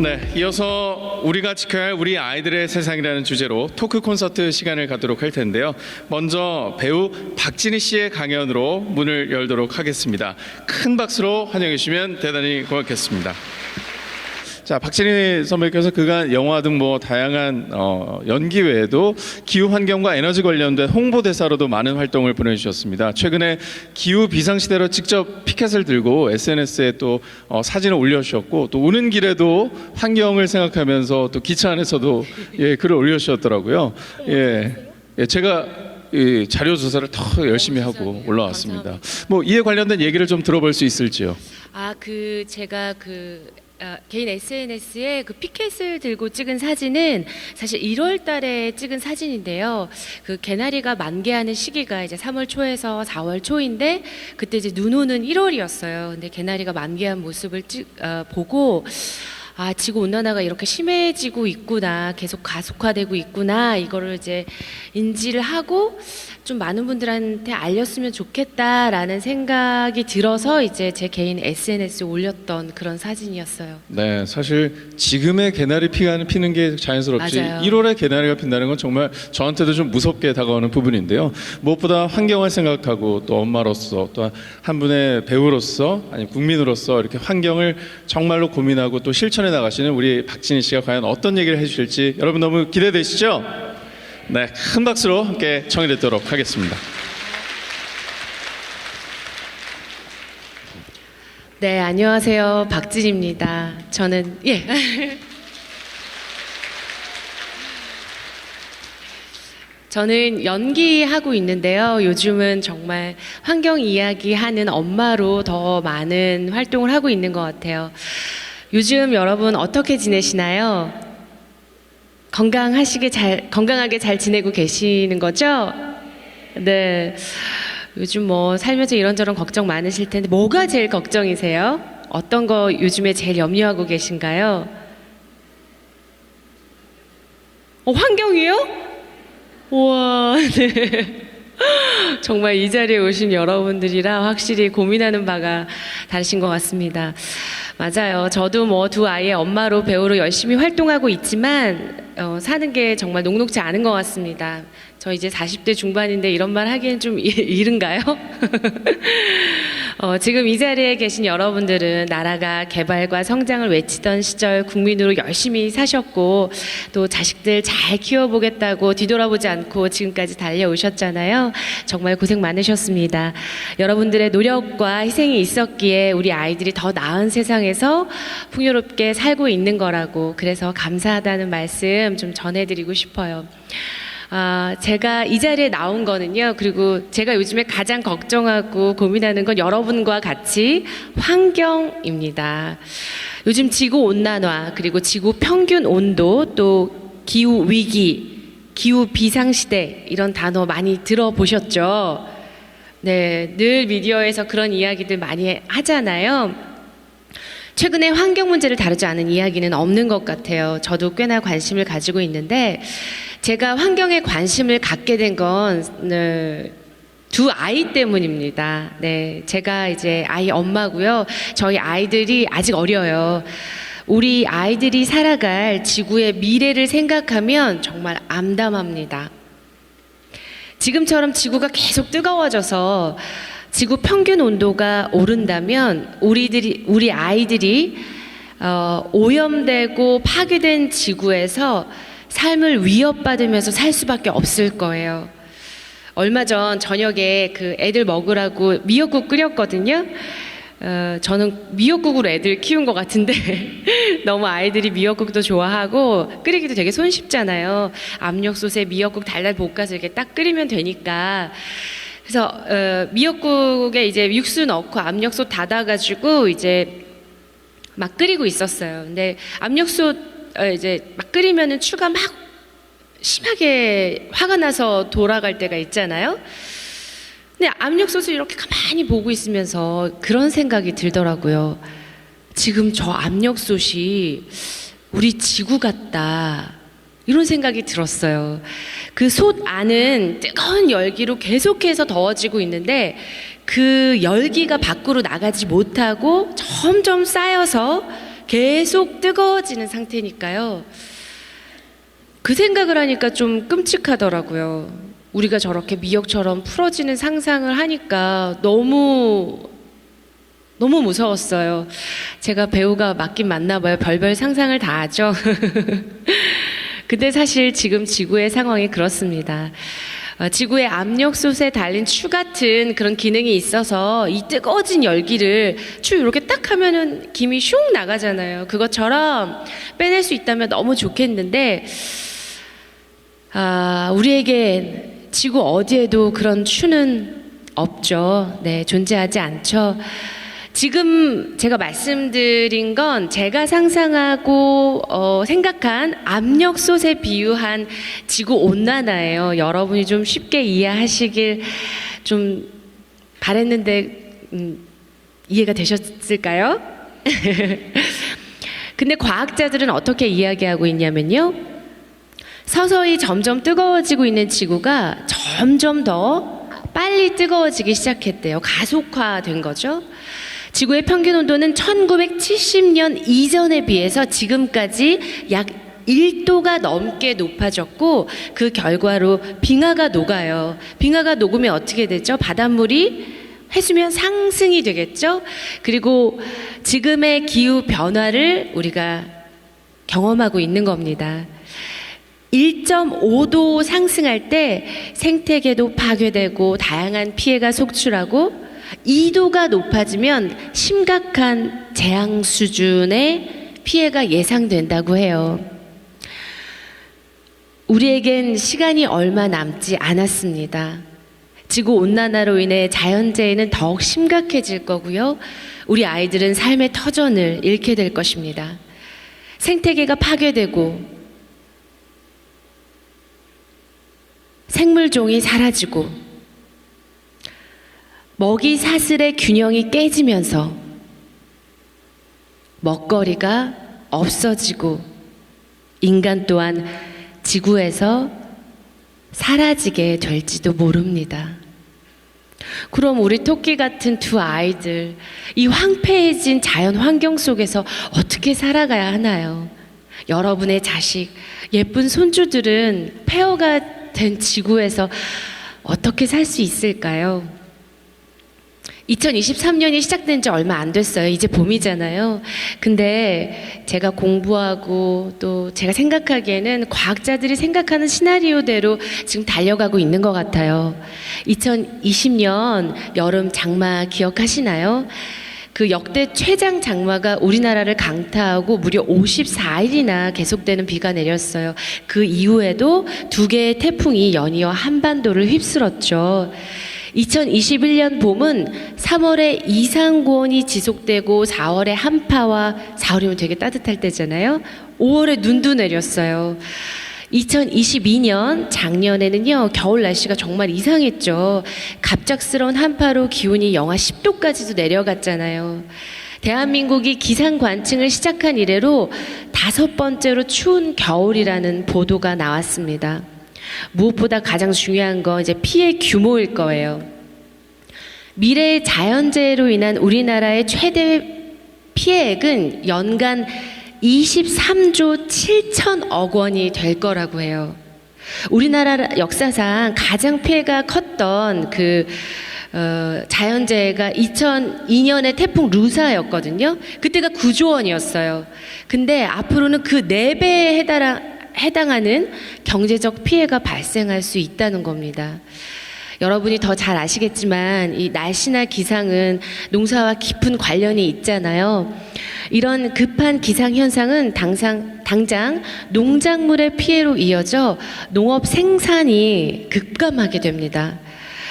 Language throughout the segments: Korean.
네, 이어서 우리가 지켜야 할 우리 아이들의 세상이라는 주제로 토크 콘서트 시간을 갖도록 할 텐데요. 먼저 배우 박진희 씨의 강연으로 문을 열도록 하겠습니다. 큰 박수로 환영해 주시면 대단히 고맙겠습니다. 자, 박진희 선배께서 그간 영화 등 뭐 다양한 연기 외에도 기후 환경과 에너지 관련된 홍보 대사로도 많은 활동을 보내주셨습니다. 최근에 기후 비상 시대로 직접 피켓을 들고 SNS에 또 사진을 올려주셨고, 또 오는 길에도 환경을 생각하면서 또 기차 안에서도 글을 올려주셨더라고요. 제가 이 자료 조사를 더 열심히 하고 올라왔습니다. 뭐 이에 관련된 얘기를 좀 들어볼 수 있을지요? 제가 개인 SNS에 그 피켓을 들고 찍은 사진은 사실 1월 달에 찍은 사진인데요. 그 개나리가 만개하는 시기가 이제 3월 초에서 4월 초인데, 그때 이제 눈 오는 1월이었어요. 근데 개나리가 만개한 모습을 보고, 지구 온난화가 이렇게 심해지고 있구나, 계속 가속화되고 있구나, 이거를 이제 인지를 하고 좀 많은 분들한테 알렸으면 좋겠다라는 생각이 들어서 이제 제 개인 SNS에 올렸던 그런 사진이었어요. 네, 사실 지금의 개나리 피는 게 자연스럽지, 맞아요. 1월에 개나리가 핀다는 건 정말 저한테도 좀 무섭게 다가오는 부분인데요. 무엇보다 환경을 생각하고 또 엄마로서, 또 한 분의 배우로서, 아니 국민으로서 이렇게 환경을 정말로 고민하고 또 실천해 나가시는 우리 박진희 씨가 과연 어떤 얘기를 해주실지 여러분 너무 기대되시죠? 네, 큰 박수로 함께 청해 듣도록 하겠습니다. 네, 안녕하세요. 박진희입니다. 저는 연기하고 있는데요. 요즘은 정말 환경 이야기 하는 엄마로 더 많은 활동을 하고 있는 것 같아요. 요즘 여러분 어떻게 지내시나요? 건강하게 잘 지내고 계시는 거죠? 네. 요즘 뭐 살면서 이런저런 걱정 많으실 텐데, 뭐가 제일 걱정이세요? 어떤 거 요즘에 제일 염려하고 계신가요? 환경이요? 우와, 네. 정말 이 자리에 오신 여러분들이라 확실히 고민하는 바가 다르신 것 같습니다. 맞아요. 저도 뭐 두 아이의 엄마로 배우로 열심히 활동하고 있지만 사는 게 정말 녹록지 않은 것 같습니다. 저 이제 40대 중반인데 이런 말 하기엔 좀 이른가요? 지금 이 자리에 계신 여러분들은 나라가 개발과 성장을 외치던 시절 국민으로 열심히 사셨고, 또 자식들 잘 키워보겠다고 뒤돌아보지 않고 지금까지 달려오셨잖아요. 정말 고생 많으셨습니다. 여러분들의 노력과 희생이 있었기에 우리 아이들이 더 나은 세상에서 풍요롭게 살고 있는 거라고, 그래서 감사하다는 말씀 좀 전해드리고 싶어요. 제가 이 자리에 나온 거는요, 그리고 제가 요즘에 가장 걱정하고 고민하는 건 여러분과 같이 환경입니다. 요즘 지구 온난화, 그리고 지구 평균 온도, 또 기후 위기, 기후 비상시대, 이런 단어 많이 들어보셨죠? 네, 늘 미디어에서 그런 이야기들 많이 하잖아요. 최근에 환경 문제를 다루지 않은 이야기는 없는 것 같아요. 저도 꽤나 관심을 가지고 있는데, 제가 환경에 관심을 갖게 된 건 두 아이 때문입니다. 네, 제가 이제 아이 엄마고요. 저희 아이들이 아직 어려요. 우리 아이들이 살아갈 지구의 미래를 생각하면 정말 암담합니다. 지금처럼 지구가 계속 뜨거워져서 지구 평균 온도가 오른다면 우리 아이들이 오염되고 파괴된 지구에서 삶을 위협받으면서 살 수밖에 없을 거예요. 얼마 전 저녁에 그 애들 먹으라고 미역국 끓였거든요. 저는 미역국으로 애들 키운 것 같은데 너무 아이들이 미역국도 좋아하고 끓이기도 되게 손쉽잖아요. 압력솥에 미역국 달달 볶아서 이렇게 딱 끓이면 되니까. 그래서 미역국에 이제 육수 넣고 압력솥 닫아가지고 이제 막 끓이고 있었어요. 근데 압력솥 이제 막 끓이면은 추가 막 심하게 화가 나서 돌아갈 때가 있잖아요. 근데 압력솥을 이렇게 가만히 보고 있으면서 그런 생각이 들더라고요. 지금 저 압력솥이 우리 지구 같다, 이런 생각이 들었어요. 그 솥 안은 뜨거운 열기로 계속해서 더워지고 있는데, 그 열기가 밖으로 나가지 못하고 점점 쌓여서 계속 뜨거워지는 상태니까요. 그 생각을 하니까 좀 끔찍하더라고요. 우리가 저렇게 미역처럼 풀어지는 상상을 하니까 너무 무서웠어요. 제가 배우가 맞긴 맞나 봐요. 별별 상상을 다 하죠. 근데 사실 지금 지구의 상황이 그렇습니다. 지구의 압력솥에 달린 추 같은 그런 기능이 있어서 이 뜨거워진 열기를 추 이렇게 딱 하면은 김이 슝 나가잖아요. 그것처럼 빼낼 수 있다면 너무 좋겠는데, 우리에게 지구 어디에도 그런 추는 없죠. 네, 존재하지 않죠. 지금 제가 말씀드린 건 제가 상상하고 생각한 압력솥에 비유한 지구 온난화예요. 여러분이 좀 쉽게 이해하시길 좀 바랬는데 이해가 되셨을까요? 근데 과학자들은 어떻게 이야기하고 있냐면요. 서서히 점점 뜨거워지고 있는 지구가 점점 더 빨리 뜨거워지기 시작했대요. 가속화된 거죠. 지구의 평균 온도는 1970년 이전에 비해서 지금까지 약 1도가 넘게 높아졌고, 그 결과로 빙하가 녹아요. 빙하가 녹으면 어떻게 되죠? 바닷물이 해수면 상승이 되겠죠? 그리고 지금의 기후 변화를 우리가 경험하고 있는 겁니다. 1.5도 상승할 때 생태계도 파괴되고 다양한 피해가 속출하고, 2도가 높아지면 심각한 재앙 수준의 피해가 예상된다고 해요. 우리에겐 시간이 얼마 남지 않았습니다. 지구 온난화로 인해 자연재해는 더욱 심각해질 거고요. 우리 아이들은 삶의 터전을 잃게 될 것입니다. 생태계가 파괴되고 생물종이 사라지고 먹이 사슬의 균형이 깨지면서 먹거리가 없어지고 인간 또한 지구에서 사라지게 될지도 모릅니다. 그럼 우리 토끼 같은 두 아이들, 이 황폐해진 자연 환경 속에서 어떻게 살아가야 하나요? 여러분의 자식, 예쁜 손주들은 폐허가 된 지구에서 어떻게 살 수 있을까요? 2023년이 시작된 지 얼마 안 됐어요. 이제 봄이잖아요. 근데 제가 공부하고 또 제가 생각하기에는 과학자들이 생각하는 시나리오대로 지금 달려가고 있는 것 같아요. 2020년 여름 장마 기억하시나요? 그 역대 최장 장마가 우리나라를 강타하고 무려 54일이나 계속되는 비가 내렸어요. 그 이후에도 두 개의 태풍이 연이어 한반도를 휩쓸었죠. 2021년 봄은 3월에 이상고온이 지속되고 4월에 한파와 4월이면 되게 따뜻할 때잖아요. 5월에 눈도 내렸어요. 2022년 작년에는요, 겨울 날씨가 정말 이상했죠. 갑작스러운 한파로 기온이 영하 10도까지도 내려갔잖아요. 대한민국이 기상관측을 시작한 이래로 5번째로 추운 겨울이라는 보도가 나왔습니다. 무엇보다 가장 중요한 건 이제 피해 규모일 거예요. 미래의 자연재해로 인한 우리나라의 최대 피해액은 연간 23조 7천억 원이 될 거라고 해요. 우리나라 역사상 가장 피해가 컸던 자연재해가 2002년에 태풍 루사였거든요. 그때가 9조 원이었어요. 근데 앞으로는 그 4배에 해당하는 경제적 피해가 발생할 수 있다는 겁니다. 여러분이 더 잘 아시겠지만 이 날씨나 기상은 농사와 깊은 관련이 있잖아요. 이런 급한 기상 현상은 당장 농작물의 피해로 이어져 농업 생산이 급감하게 됩니다.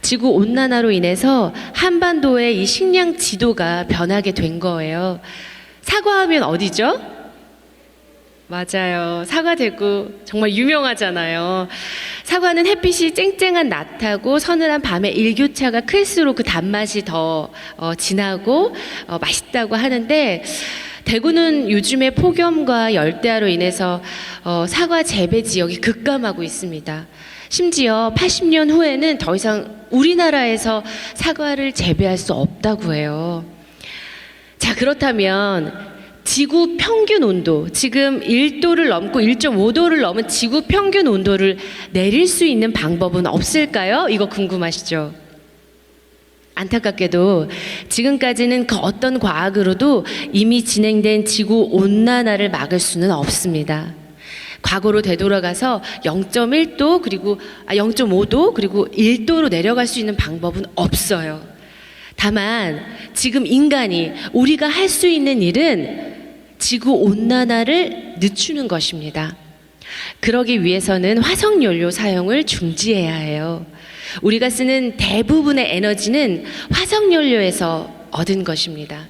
지구 온난화로 인해서 한반도의 이 식량 지도가 변하게 된 거예요. 사과하면 어디죠? 맞아요. 사과대구 정말 유명하잖아요. 사과는 햇빛이 쨍쨍한 낮하고 서늘한 밤에 일교차가 클수록 그 단맛이 더 진하고 맛있다고 하는데, 대구는 요즘에 폭염과 열대야로 인해서 사과 재배 지역이 급감하고 있습니다. 심지어 80년 후에는 더 이상 우리나라에서 사과를 재배할 수 없다고 해요. 자, 그렇다면 지구 평균 온도, 지금 1도를 넘고 1.5도를 넘은 지구 평균 온도를 내릴 수 있는 방법은 없을까요? 이거 궁금하시죠? 안타깝게도 지금까지는 그 어떤 과학으로도 이미 진행된 지구 온난화를 막을 수는 없습니다. 과거로 되돌아가서 0.1도 그리고 0.5도 그리고 1도로 내려갈 수 있는 방법은 없어요. 다만 지금 인간이 우리가 할 수 있는 일은 지구 온난화를 늦추는 것입니다. 그러기 위해서는 화석 연료 사용을 중지해야 해요. 우리가 쓰는 대부분의 에너지는 화석 연료에서 얻은 것입니다.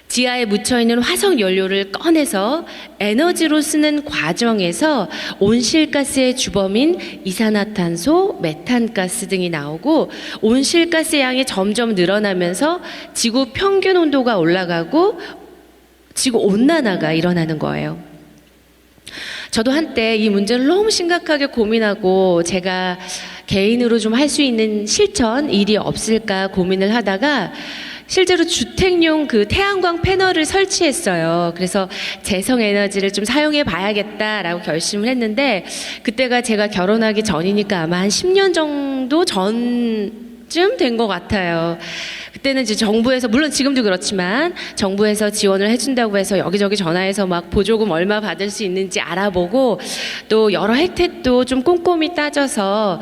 지하에 묻혀있는 화석 연료를 꺼내서 에너지로 쓰는 과정에서 온실가스의 주범인 이산화탄소, 메탄가스 등이 나오고 온실가스 양이 점점 늘어나면서 지구 평균 온도가 올라가고 지구 온난화가 일어나는 거예요. 저도 한때 이 문제를 너무 심각하게 고민하고 제가 개인으로 좀 할 수 있는 실천 일이 없을까 고민을 하다가 실제로 주택용 그 태양광 패널을 설치했어요. 그래서 재생 에너지를 좀 사용해 봐야겠다라고 결심을 했는데 그때가 제가 결혼하기 전이니까 아마 한 10년 정도 전쯤 된 것 같아요. 그때는 이제 정부에서 물론 지금도 그렇지만 정부에서 지원을 해준다고 해서 여기저기 전화해서 막 보조금 얼마 받을 수 있는지 알아보고 또 여러 혜택도 좀 꼼꼼히 따져서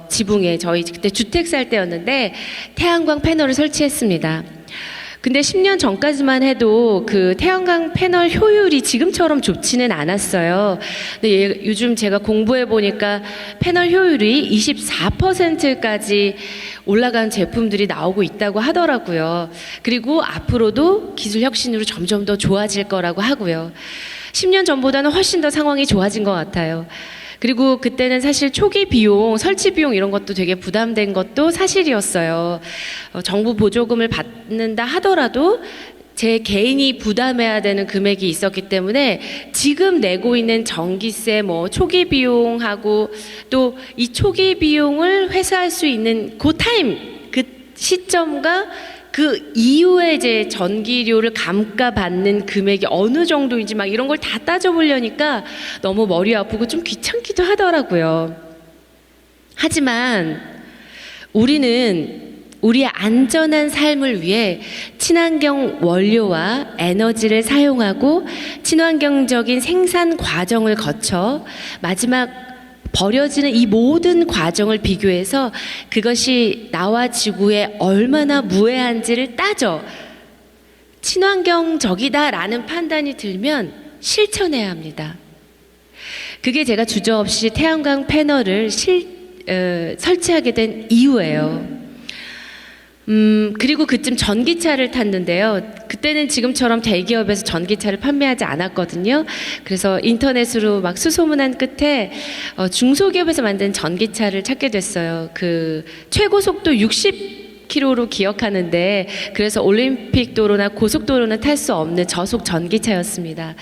지붕에 저희 그때 주택 살 때였는데 태양광 패널을 설치했습니다. 근데 10년 전까지만 해도 그 태양광 패널 효율이 지금처럼 좋지는 않았어요. 근데 요즘 제가 공부해 보니까 패널 효율이 24%까지 올라간 제품들이 나오고 있다고 하더라고요. 그리고 앞으로도 기술 혁신으로 점점 더 좋아질 거라고 하고요. 10년 전보다는 훨씬 더 상황이 좋아진 것 같아요. 그리고 그때는 사실 초기 비용, 설치 비용 이런 것도 되게 부담된 것도 사실이었어요. 정부 보조금을 받는다 하더라도 제 개인이 부담해야 되는 금액이 있었기 때문에 지금 내고 있는 전기세 뭐 초기 비용하고 또 이 초기 비용을 회수할 수 있는 그 타임, 그 시점과 그 이후에 이제 전기료를 감가받는 금액이 어느 정도인지 막 이런 걸 다 따져보려니까 너무 머리 아프고 좀 귀찮기도 하더라고요. 하지만 우리는 우리의 안전한 삶을 위해 친환경 원료와 에너지를 사용하고 친환경적인 생산 과정을 거쳐 마지막 버려지는 이 모든 과정을 비교해서 그것이 나와 지구에 얼마나 무해한지를 따져 친환경적이다라는 판단이 들면 실천해야 합니다. 그게 제가 주저없이 태양광 패널을 설치하게 된 이유예요. 그리고 그쯤 전기차를 탔는데요. 그때는 지금처럼 대기업에서 전기차를 판매하지 않았거든요. 그래서 인터넷으로 막 수소문한 끝에 중소기업에서 만든 전기차를 찾게 됐어요. 그 최고 속도 60km로 기억하는데 그래서 올림픽 도로나 고속도로는 탈 수 없는 저속 전기차였습니다.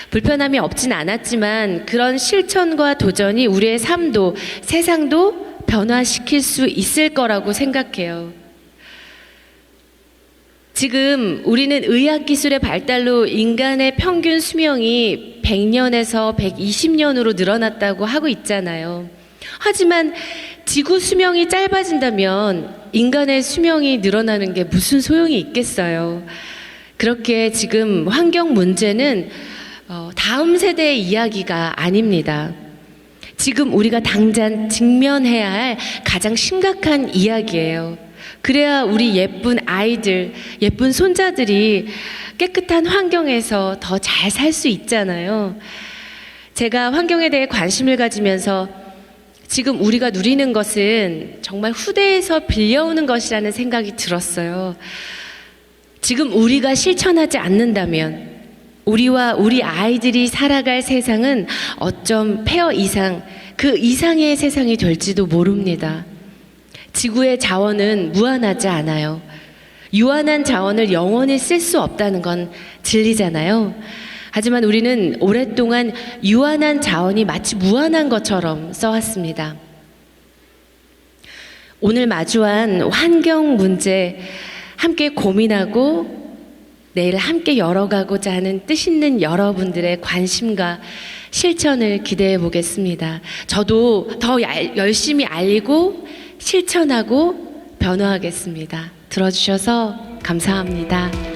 불편함이 없진 않았지만 그런 실천과 도전이 우리의 삶도 세상도 변화시킬 수 있을 거라고 생각해요. 지금 우리는 의학기술의 발달로 인간의 평균 수명이 100년에서 120년으로 늘어났다고 하고 있잖아요. 하지만 지구 수명이 짧아진다면 인간의 수명이 늘어나는 게 무슨 소용이 있겠어요. 그렇게 지금 환경 문제는 다음 세대의 이야기가 아닙니다. 지금 우리가 당장 직면해야 할 가장 심각한 이야기예요. 그래야 우리 예쁜 아이들, 예쁜 손자들이 깨끗한 환경에서 더 잘 살 수 있잖아요. 제가 환경에 대해 관심을 가지면서 지금 우리가 누리는 것은 정말 후대에서 빌려오는 것이라는 생각이 들었어요. 지금 우리가 실천하지 않는다면 우리와 우리 아이들이 살아갈 세상은 어쩜 폐허 이상, 그 이상의 세상이 될지도 모릅니다. 지구의 자원은 무한하지 않아요. 유한한 자원을 영원히 쓸 수 없다는 건 진리잖아요. 하지만 우리는 오랫동안 유한한 자원이 마치 무한한 것처럼 써왔습니다. 오늘 마주한 환경 문제 함께 고민하고 내일 함께 열어가고자 하는 뜻 있는 여러분들의 관심과 실천을 기대해 보겠습니다. 저도 더 열심히 알고 실천하고 변화하겠습니다. 들어주셔서 감사합니다.